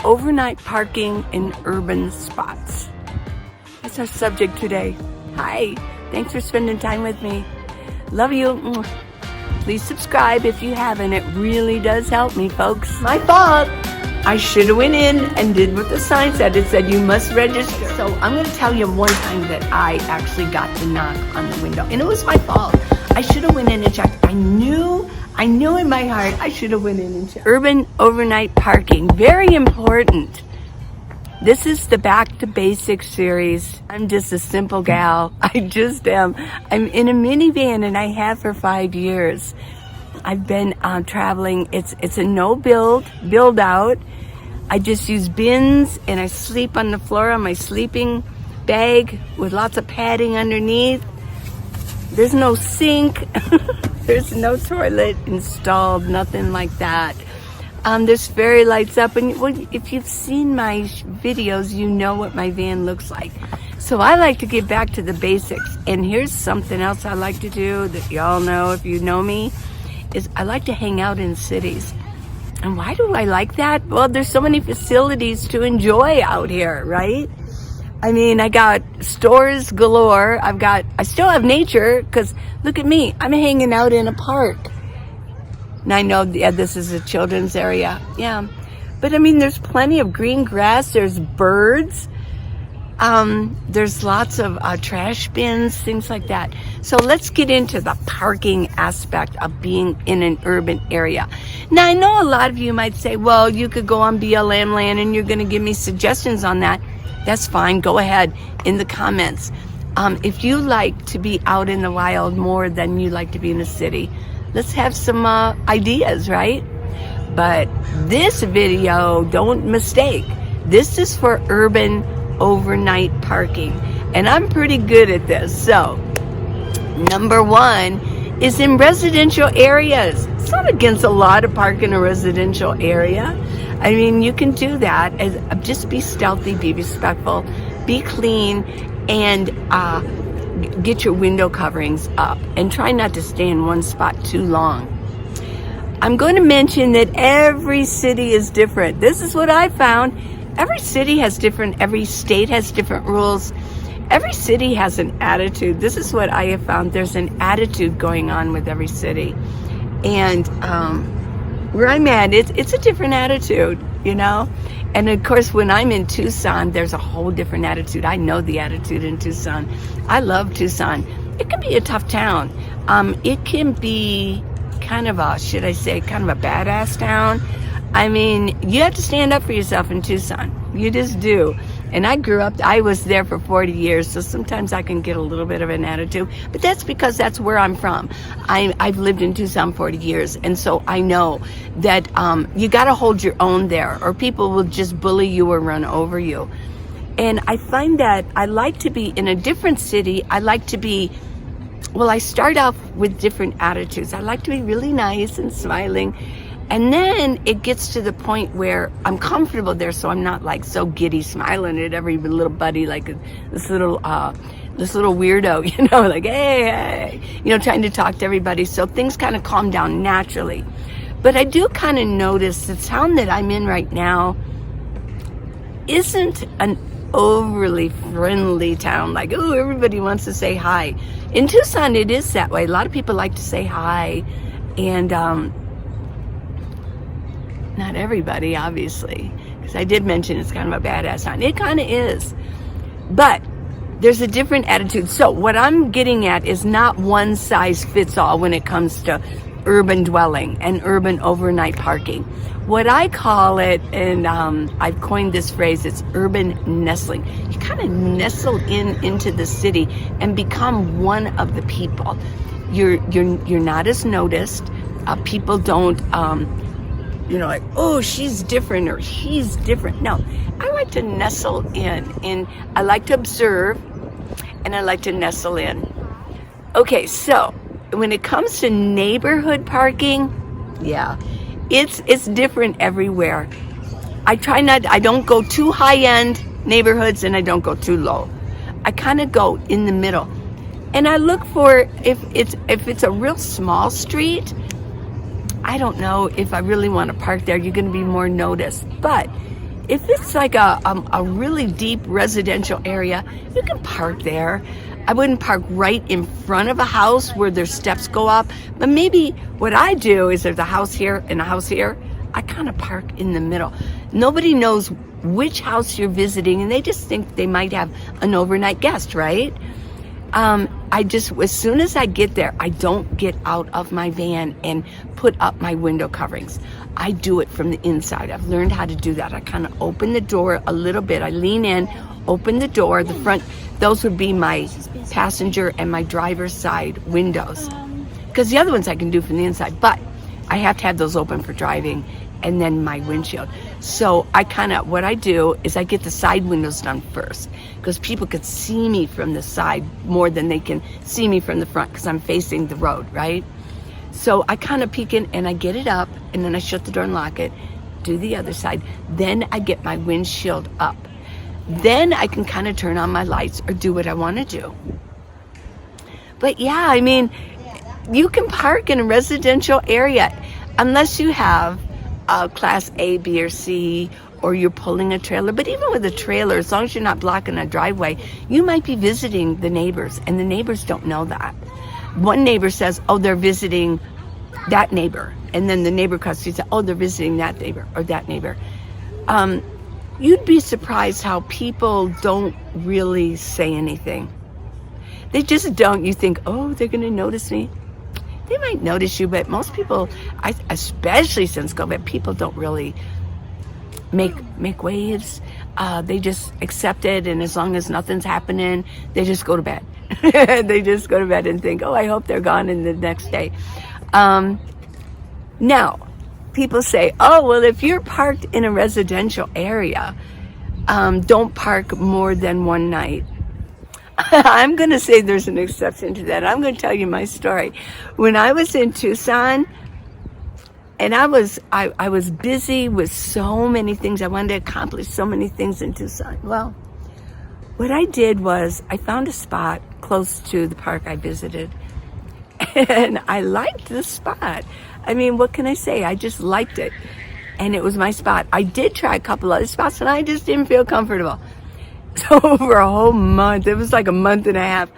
overnight parking in urban spots. That's our subject today. Hi, thanks for spending time with me. Love you. Please subscribe if you haven't. It really does help me, folks. My fault. I should have went in and did what the sign said. It said you must register. So I'm going to tell you one time that I actually got to knock on the window, and it was my fault. I should have went in and checked. I knew in my heart I should have went in and checked. Urban overnight parking, very important. This is the Back to Basics series. I'm just a simple gal. I just am. I'm in a minivan, and I have for 5 years. I've been traveling. It's a no build out. I just use bins, and I sleep on the floor on my sleeping bag with lots of padding underneath. There's no sink. There's no toilet installed, nothing like that. There's fairy lights up, and if you've seen my videos, you know what my van looks like. So I like to get back to the basics. And here's something else I like to do that y'all know if you know me, is I like to hang out in cities. And why do I like that? Well, there's so many facilities to enjoy out here, right? I mean, I got stores galore. I still have nature, because look at me. I'm hanging out in a park. And I know, yeah, this is a children's area. Yeah. But I mean, there's plenty of green grass. There's birds. There's lots of trash bins, things like that. So let's get into the parking aspect of being in an urban area. Now, I know a lot of you might say, well, you could go on BLM land and you're going to give me suggestions on that. That's fine. Go ahead in the comments. If you like to be out in the wild more than you like to be in the city, let's have some ideas, right? But this video, don't mistake, this is for urban overnight parking. And I'm pretty good at this. So, number one is in residential areas. It's not against a lot to park in a residential area. I mean, you can do that. Just be stealthy, be respectful, be clean, and get your window coverings up, and try not to stay in one spot too long. I'm going to mention that every city is different. This is what I found. Every city has different, every state has different rules. Every city has an attitude. This is what I have found. There's an attitude going on with every city. And where I'm at, it's a different attitude, you know? And of course, when I'm in Tucson, there's a whole different attitude. I know the attitude in Tucson. I love Tucson. It can be a tough town. It can be kind of a, should I say, kind of a badass town. I mean, you have to stand up for yourself in Tucson. You just do. And I was there for 40 years, so sometimes I can get a little bit of an attitude. But that's because that's where I'm from. I've lived in Tucson 40 years, and so I know that you got to hold your own there, or people will just bully you or run over you. And I find that I like to be in a different city. I like to be, well, I start off with different attitudes. I like to be really nice and smiling. And then it gets to the point where I'm comfortable there, so I'm not like so giddy, smiling at every little buddy like this little weirdo, you know, like hey, you know, trying to talk to everybody. So things kind of calm down naturally. But I do kind of notice the town that I'm in right now isn't an overly friendly town. Like, oh, everybody wants to say hi. In Tucson, it is that way. A lot of people like to say hi, and not everybody, obviously, because I did mention it's kind of a badass town. It kind of is. But there's a different attitude. So what I'm getting at is not one size fits all when it comes to urban dwelling and urban overnight parking. What I call it, and I've coined this phrase, it's urban nestling. You kind of nestle into the city and become one of the people. You're not as noticed. People don't you know, like, oh, she's different or he's different. No, I like to nestle in, and I like to observe, and I like to nestle in. Okay, so when it comes to neighborhood parking, yeah, it's different everywhere. I don't go too high-end neighborhoods, and I don't go too low. I kind of go in the middle. And I look for, if it's a real small street, I don't know if I really want to park there. You're going to be more noticed. But if it's like a really deep residential area, you can park there. I wouldn't park right in front of a house where their steps go up. But maybe what I do is there's a house here and a house here. I kind of park in the middle. Nobody knows which house you're visiting, and they just think they might have an overnight guest, right? As soon as I get there, I don't get out of my van and put up my window coverings. I do it from the inside. I've learned how to do that. I kind of open the door a little bit. I lean in, open the door, the front. Those would be my passenger and my driver's side windows. Because the other ones I can do from the inside. But I have to have those open for driving, and then my windshield. So what I do is I get the side windows done first, because people could see me from the side more than they can see me from the front, because I'm facing the road, right? So I kind of peek in and I get it up, and then I shut the door and lock it, do the other side. Then I get my windshield up. Then I can kind of turn on my lights or do what I want to do. But yeah, I mean, you can park in a residential area unless you have a class A, B, or C, or you're pulling a trailer. But even with a trailer, as long as you're not blocking a driveway, you might be visiting the neighbors, and the neighbors don't know that. One neighbor says, oh, they're visiting that neighbor. And then the neighbor across the street says, oh, they're visiting that neighbor or that neighbor. You'd be surprised how people don't really say anything. They just don't. You think, oh, they're going to notice me. They might notice you, but most people, especially since COVID, people don't really make waves. They just accept it, and as long as nothing's happening, they just go to bed. They just go to bed and think, oh, I hope they're gone in the next day. Now, people say, oh, well, if you're parked in a residential area, don't park more than one night. I'm going to say there's an exception to that. I'm going to tell you my story. When I was in Tucson, and I was busy with so many things. I wanted to accomplish so many things in Tucson. Well, what I did was I found a spot close to the park I visited, and I liked the spot. I mean, what can I say? I just liked it, and it was my spot. I did try a couple other spots, and I just didn't feel comfortable. So over a whole month, it was like a month and a half,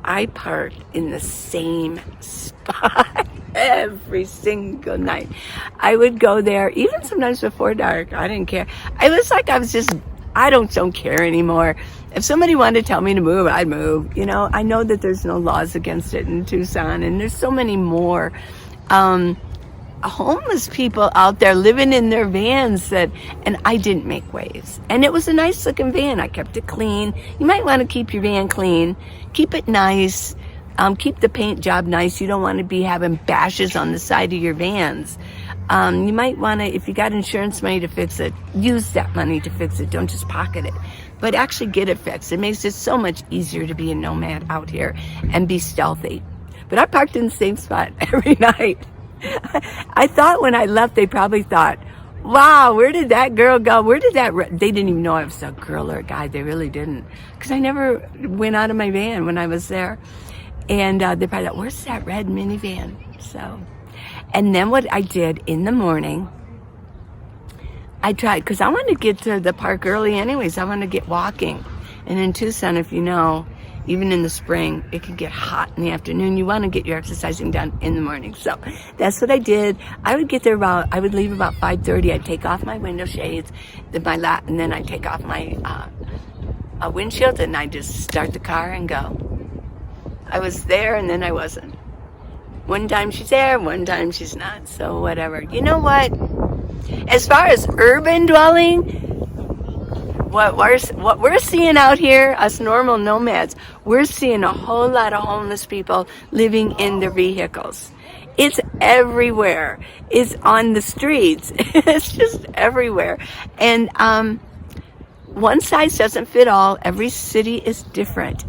I parked in the same spot every single night. I would go there, even sometimes before dark. I didn't care. It was like I don't care anymore. If somebody wanted to tell me to move, I'd move. You know, I know that there's no laws against it in Tucson, and there's so many more homeless people out there living in their vans and I didn't make waves. And it was a nice looking van. I kept it clean. You might want to keep your van clean. Keep it nice. Keep the paint job nice. You don't want to be having bashes on the side of your vans. You might want to, if you got insurance money to fix it, use that money to fix it. Don't just pocket it, but actually get it fixed. It makes it so much easier to be a nomad out here and be stealthy. But I parked in the same spot every night. I thought when I left, they probably thought, wow, where did that girl go? Where did that, they didn't even know I was a girl or a guy. They really didn't. Because I never went out of my van when I was there. And they probably thought, where's that red minivan? So, and then what I did in the morning, I tried, because I wanted to get to the park early anyways. I wanted to get walking. And in Tucson, if you know, even in the spring, it can get hot in the afternoon. You want to get your exercising done in the morning. So that's what I did. I would get there I would leave about 5:30. I'd take off my window shades, and then I'd take off my windshield, and I'd just start the car and go. I was there, and then I wasn't. One time she's there, one time she's not. So whatever. You know what? As far as urban dwelling, what we're seeing out here, us normal nomads, we're seeing a whole lot of homeless people living in their vehicles. It's everywhere. It's on the streets. It's just everywhere. And one size doesn't fit all. Every city is different.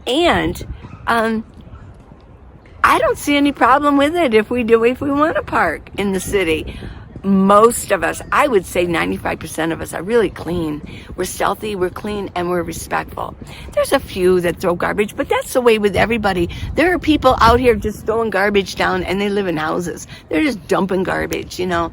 And I don't see any problem with it if we want to park in the city. most of us, I would say 95% of us, are really clean. We're stealthy, we're clean, and we're respectful. There's a few that throw garbage, but that's the way with everybody. There are people out here just throwing garbage down, and they live in houses. They're just dumping garbage, you know.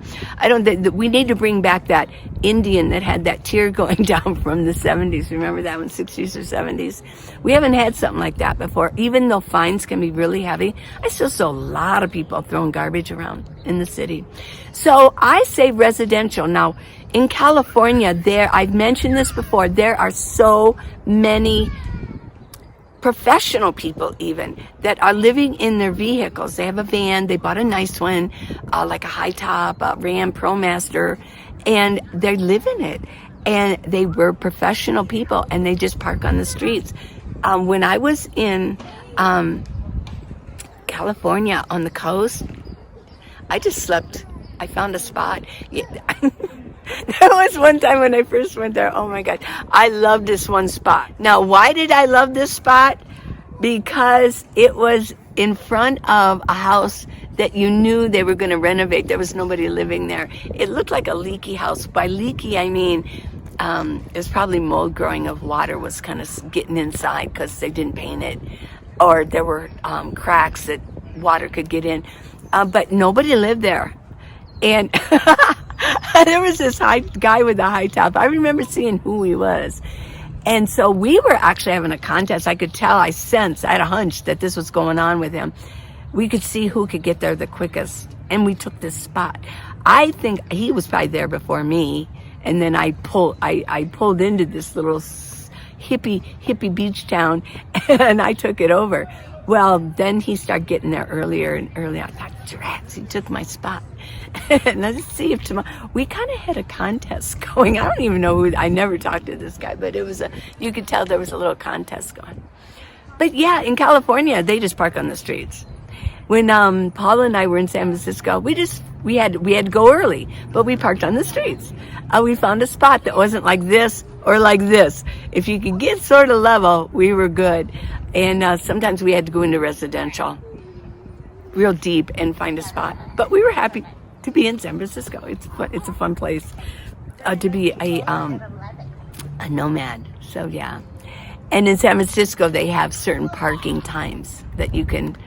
We need to bring back that Indian that had that tear going down from the 70s. Remember that one, 60s or 70s? We haven't had something like that before. Even though fines can be really heavy, I still saw a lot of people throwing garbage around in the city. So I say residential. Now, in California, I've mentioned this before, there are so many professional people even that are living in their vehicles. They have a van, they bought a nice one, like a high top, a Ram ProMaster, and they live in it. And they were professional people, and they just park on the streets. When I was in California on the coast, I just slept. I found a spot. Yeah. There was one time when I first went there, oh my God, I loved this one spot. Now, why did I love this spot? Because it was in front of a house that you knew they were going to renovate. There was nobody living there. It looked like a leaky house. By leaky, I mean, it was probably mold growing of water was kind of getting inside because they didn't paint it. Or there were cracks that water could get in. But nobody lived there. And there was this guy with a high top. I remember seeing who he was. And so we were actually having a contest. I could tell, I sensed, I had a hunch that this was going on with him. We could see who could get there the quickest. And we took this spot. I think he was probably there before me. And then I pulled into this little hippie beach town, and I took it over. Well, then he started getting there earlier and earlier. I thought, rats, he took my spot. And let's see if tomorrow, we kind of had a contest going. I don't even know who, I never talked to this guy, but it was you could tell there was a little contest going. But yeah, in California, they just park on the streets. When Paula and I were in San Francisco, we had to go early, but we parked on the streets. We found a spot that wasn't like this or like this. If you could get sort of level, we were good. And sometimes we had to go into residential, real deep, and find a spot. But we were happy to be in San Francisco. It's a fun place to be a nomad. So yeah. And in San Francisco, they have certain parking times that you can.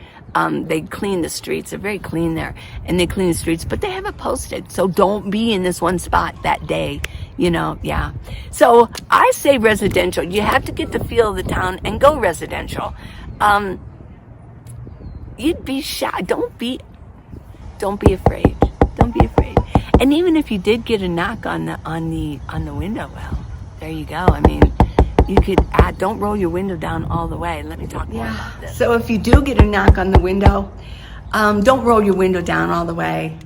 They clean the streets. They're very clean there, and they clean the streets. But they have it posted, so don't be in this one spot that day. You know, yeah. So I say residential. You have to get the feel of the town and go residential. You'd be shy. Don't be afraid. Don't be afraid. And even if you did get a knock on the window, well, there you go. I mean, you could don't roll your window down all the way. Let me talk more about this. So if you do get a knock on the window, don't roll your window down all the way.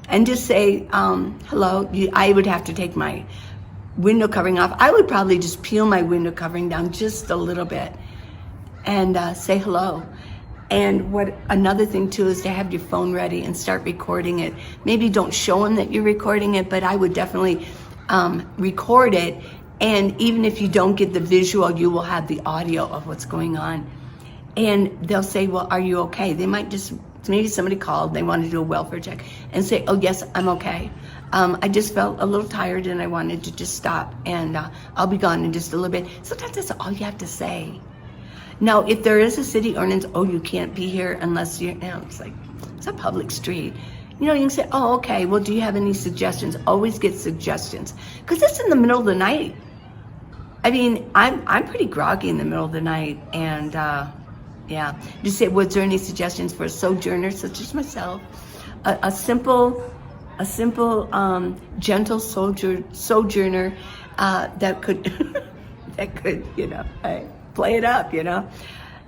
And just say, hello. I would have to take my window covering off. I would probably just peel my window covering down just a little bit and say hello. And another thing too is to have your phone ready and start recording it. Maybe don't show them that you're recording it, but I would definitely record it. And even if you don't get the visual, you will have the audio of what's going on. And they'll say, well, are you okay? They might just, maybe somebody called, they want to do a welfare check and say, oh yes, I'm okay. I just felt a little tired and I wanted to just stop, and I'll be gone in just a little bit. Sometimes that's all you have to say. Now, if there is a city ordinance, oh, you can't be here unless you're, it's like, it's a public street. You know, you can say, oh, okay, well, do you have any suggestions? Always get suggestions. Because it's in the middle of the night. I mean, I'm pretty groggy in the middle of the night, and yeah. Just say, was there any suggestions for a sojourner such as myself? A simple, gentle sojourner that could, you know, play it up, you know.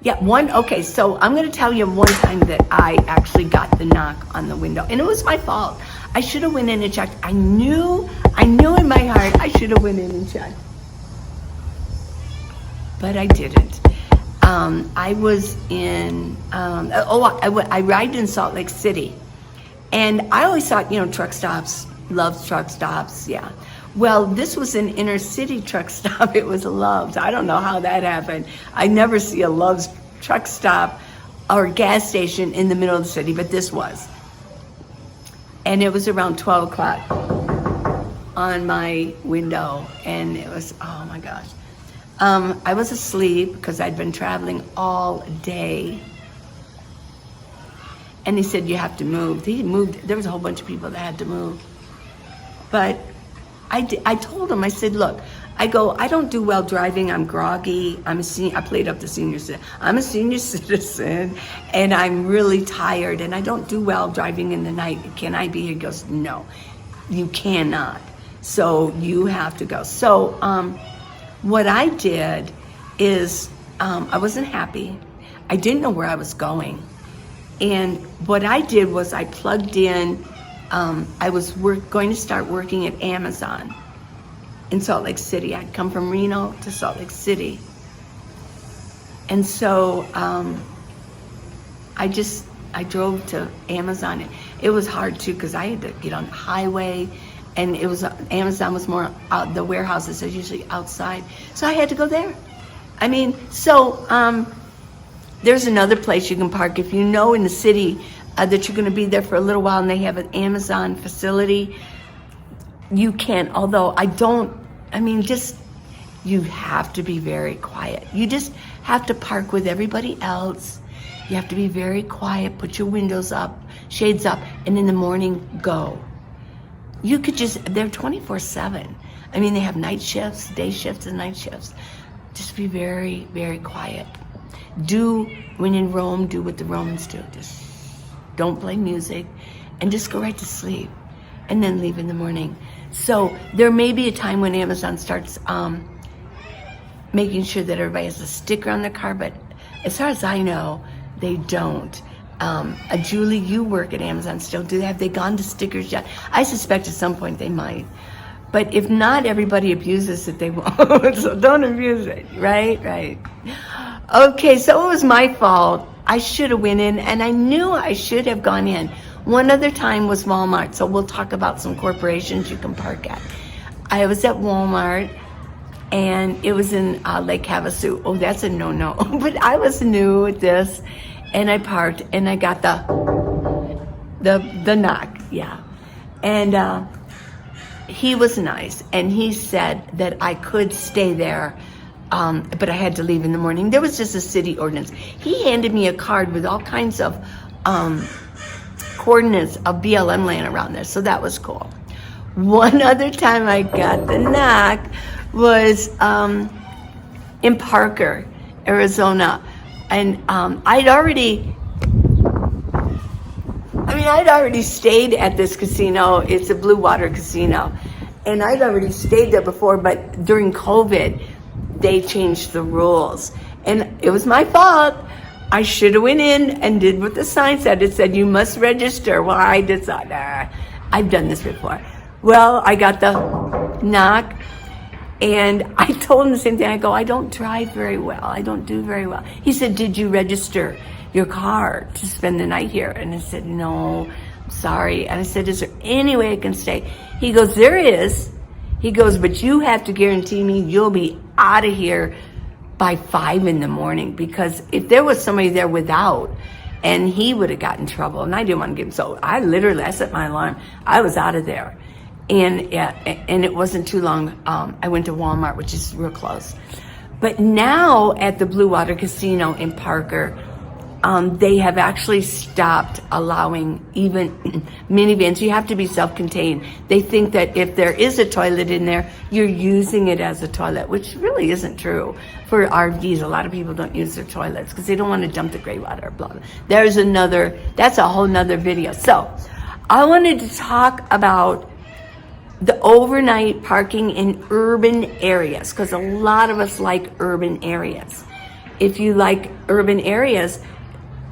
Yeah, okay, so I'm going to tell you one time that I actually got the knock on the window, and it was my fault. I should have went in and checked. I knew in my heart I should have went in and checked. But I didn't. I was in, I ride in Salt Lake City. And I always thought, you know, truck stops, Love's truck stops, yeah. Well, this was an inner city truck stop. It was a Love's. I don't know how that happened. I never see a Love's truck stop or gas station in the middle of the city, but this was. And it was around 12 o'clock on my window, and it was, oh my gosh. I was asleep because I'd been traveling all day. And he said, you have to move. He moved. There was a whole bunch of people that had to move. But I told him, I said, look, I don't do well driving. I'm groggy. I played up the senior citizen. I'm a senior citizen, and I'm really tired, and I don't do well driving in the night. Can I be here? He goes, no, you cannot. So you have to go. So what I did is I wasn't happy. I didn't know where I was going. And what I did was I plugged in, I was going to start working at Amazon in Salt Lake City. I'd come from Reno to Salt Lake City. And so I drove to Amazon. It was hard too because I had to get on the highway, and it was Amazon was more out, the warehouses are usually outside. So I had to go there. I mean, so there's another place you can park if you know in the city that you're going to be there for a little while and they have an Amazon facility. You can, although you have to be very quiet. You just have to park with everybody else. You have to be very quiet, put your windows up, shades up, and in the morning, go. You could they're 24/7. I mean, they have night shifts, day shifts, and night shifts. Just be very, very quiet. When in Rome, do what the Romans do. Just don't play music and just go right to sleep and then leave in the morning. So there may be a time when Amazon starts making sure that everybody has a sticker on their car, but as far as I know, they don't. Julie, you work at Amazon still. Have they gone to stickers yet? I suspect at some point they might. But if not, everybody abuses it, they won't. So don't abuse it, right? Okay, so it was my fault. I should have went in, and I knew I should have gone in. One other time was Walmart, so we'll talk about some corporations you can park at. I was at Walmart, and it was in Lake Havasu. Oh, that's a no-no. But I was new at this, and I parked, and I got the knock, yeah. And he was nice, and he said that I could stay there, but I had to leave in the morning. There was just a city ordinance. He handed me a card with all kinds of coordinates of BLM laying around there, so that was cool. One other time I got the knock was in Parker, Arizona, and I'd already stayed at this casino. It's a Blue Water casino, and I'd already stayed there before, but during COVID, they changed the rules, and it was my fault. I should have went in and did what the sign said. It said, you must register. Well, I decided, I've done this before. Well, I got the knock, and I told him the same thing. I go, I don't drive very well. I don't do very well. He said, did you register your car to spend the night here? And I said, no, sorry. And I said, is there any way I can stay? He goes, there is. He goes, but you have to guarantee me you'll be out of here by 5 a.m, because if there was somebody there without, and he would have gotten in trouble, and I didn't want to give him, so I set my alarm. I was out of there. And it wasn't too long. I went to Walmart, which is real close. But now at the Blue Water Casino in Parker, they have actually stopped allowing even minivans. You have to be self-contained. They think that if there is a toilet in there, you're using it as a toilet, which really isn't true. For RVs, a lot of people don't use their toilets because they don't want to dump the gray water, blah, blah. That's a whole nother video. So I wanted to talk about the overnight parking in urban areas, because a lot of us like urban areas. If you like urban areas,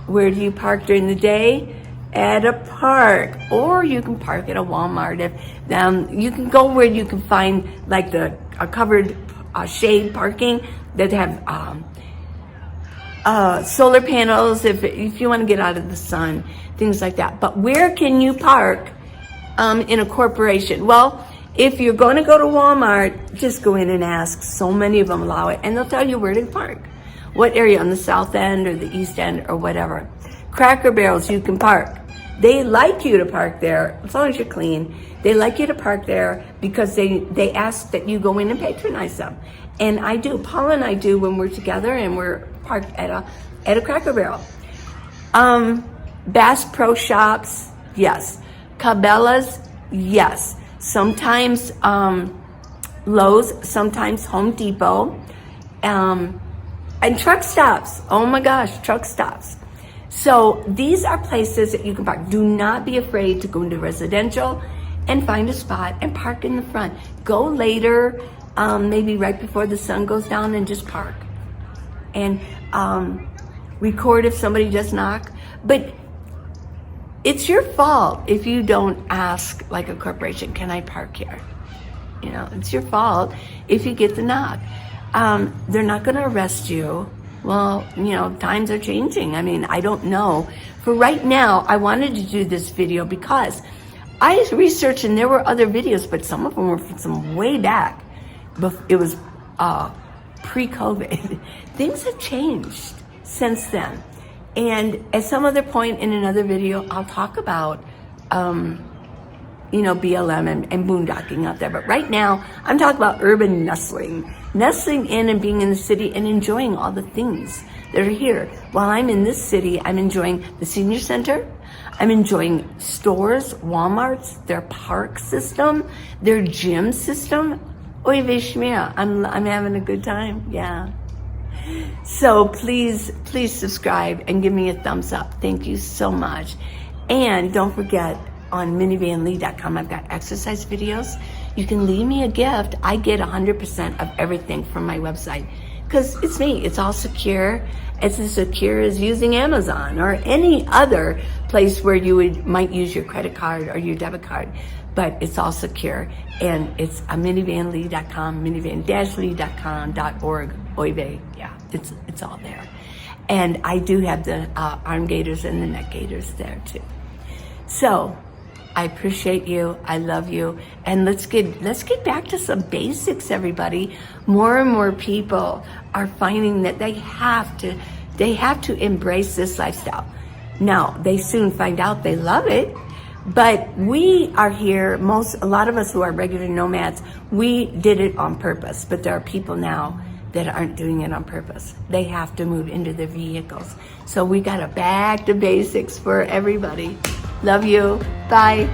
where do you park during the day? At a park, or you can park at a Walmart. You can go where you can find like a covered shade parking that have solar panels if you want to get out of the sun, things like that. But where can you park in a corporation? Well, if you're going to go to Walmart, just go in and ask. So many of them allow it, and they'll tell you where to park. What area, on the south end or the east end or whatever. Cracker Barrels, you can park. They like you to park there, as long as you're clean. They like you to park there because they ask that you go in and patronize them. And I do. Paula and I do when we're together and we're parked at a Cracker Barrel. Bass Pro Shops, yes. Cabela's, yes. Sometimes Lowe's, sometimes Home Depot. And truck stops. Oh my gosh, truck stops. So these are places that you can park. Do not be afraid to go into residential and find a spot and park in the front. Go later, maybe right before the sun goes down, and just park. And record if somebody does knock. But it's your fault if you don't ask, like a corporation, can I park here? You know, it's your fault if you get the knock. They're not going to arrest you. Well, you know, times are changing. I mean, I don't know. For right now, I wanted to do this video because I researched, and there were other videos, but some of them were from way back. It was pre-COVID. Things have changed since then. And at some other point in another video, I'll talk about, you know, BLM and boondocking out there. But right now, I'm talking about urban nestling in and being in the city and enjoying all the things that are here. While I'm in this city, I'm enjoying the senior center. I'm enjoying stores, Walmarts, their park system, their gym system. Oy vey shmir, I'm having a good time, yeah. So please subscribe and give me a thumbs up. Thank you so much. And don't forget, on minivanlee.com, I've got exercise videos. You can leave me a gift. I get 100% of everything from my website because it's me. It's all secure. It's as secure as using Amazon or any other place where you might use your credit card or your debit card. But it's all secure. And it's minivanlee.com, minivan-lee.com.org. Oy vey. Yeah, it's all there. And I do have the arm gaiters and the neck gaiters there too. So I appreciate you. I love you. And let's get back to some basics, everybody. More and more people are finding that they have to embrace this lifestyle. Now, they soon find out they love it, but we are here, a lot of us who are regular nomads, we did it on purpose, but there are people now that aren't doing it on purpose. They have to move into their vehicles. So we got to back to basics for everybody. Love you. Bye.